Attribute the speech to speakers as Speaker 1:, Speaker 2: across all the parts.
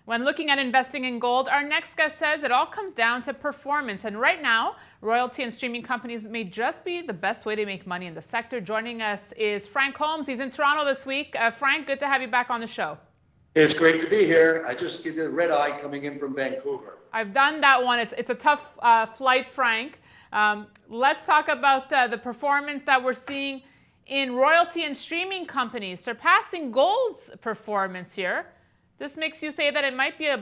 Speaker 1: When looking at investing in gold, our next guest says it all comes down to performance. And right now, royalty and streaming companies may just be the best way to make money in the sector. Joining us is Frank Holmes. He's in Toronto this week. Frank, good to have you back on the show.
Speaker 2: It's great to be here. I just get the red eye coming in from Vancouver.
Speaker 1: I've done that one. It's a tough flight, Frank. Let's talk about the performance that we're seeing in royalty and streaming companies, surpassing gold's performance here. This makes you say that it might be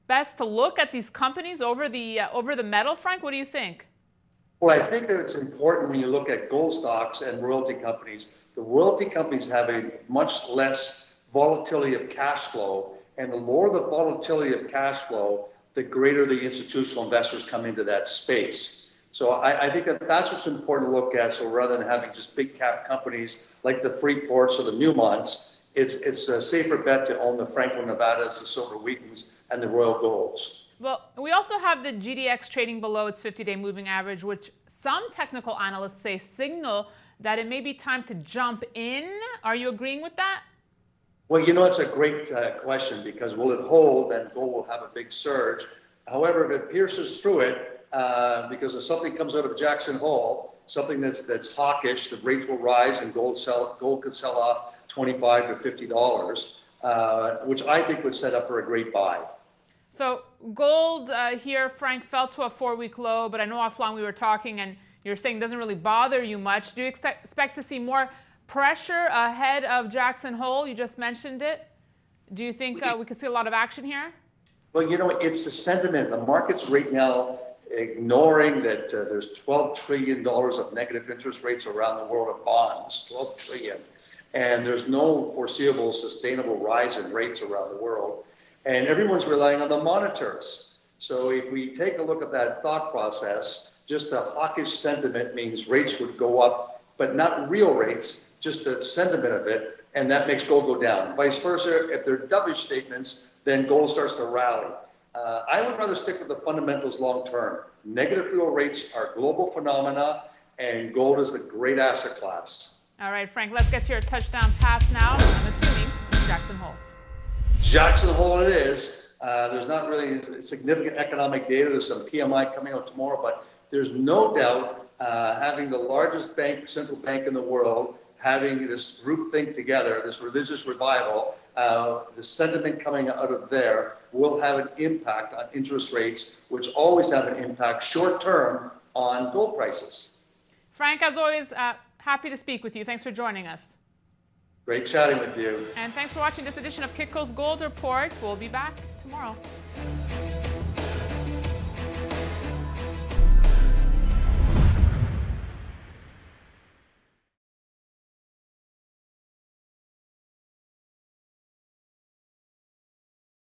Speaker 1: best to look at these companies over the metal, Frank. What do you think?
Speaker 2: Well, I think that it's important when you look at gold stocks and royalty companies. The royalty companies have a much less volatility of cash flow, and the lower the volatility of cash flow, the greater the institutional investors come into that space. So I think that that's what's important to look at. So rather than having just big cap companies like the Freeports or the Newmonts, it's a safer bet to own the franco-nevadas, the silver wheatons, and the royal golds.
Speaker 1: Well, we also have the GDX trading below its 50-day moving average, which some technical analysts say signal that it may be time to jump in. Are you agreeing with that?
Speaker 2: Well, it's a great question, because will it hold, then gold will have a big surge. However, if it pierces through it, because if something comes out of Jackson Hole, something that's hawkish, the rates will rise and gold could sell off $25 to $50, which I think would set up for a great buy.
Speaker 1: So gold here, Frank, fell to a 4-week low, but I know offline we were talking and you're saying it doesn't really bother you much. Do you expect to see more pressure ahead of Jackson Hole? You just mentioned it. Do you think we could see a lot of action here?
Speaker 2: Well, it's the sentiment. The market's right now ignoring that there's $12 trillion of negative interest rates around the world of bonds, 12 trillion. And there's no foreseeable sustainable rise in rates around the world. And everyone's relying on the monitors. So if we take a look at that thought process, just the hawkish sentiment means rates would go up, but not real rates, just the sentiment of it, and that makes gold go down. Vice versa, if they're dovish statements, then gold starts to rally. I would rather stick with the fundamentals long term. Negative real rates are global phenomena, and gold is a great asset class.
Speaker 1: All right, Frank, let's get to your touchdown pass now. I'm assuming Jackson Hole.
Speaker 2: Jackson Hole it is. There's not really significant economic data. There's some PMI coming out tomorrow, but there's no doubt having the largest central bank in the world, having this group think together, this religious revival, the sentiment coming out of there will have an impact on interest rates, which always have an impact short term on gold prices.
Speaker 1: Frank, as always, happy to speak with you. Thanks for joining us.
Speaker 2: Great chatting with you.
Speaker 1: And thanks for watching this edition of Kitco's Gold Report. We'll be back tomorrow.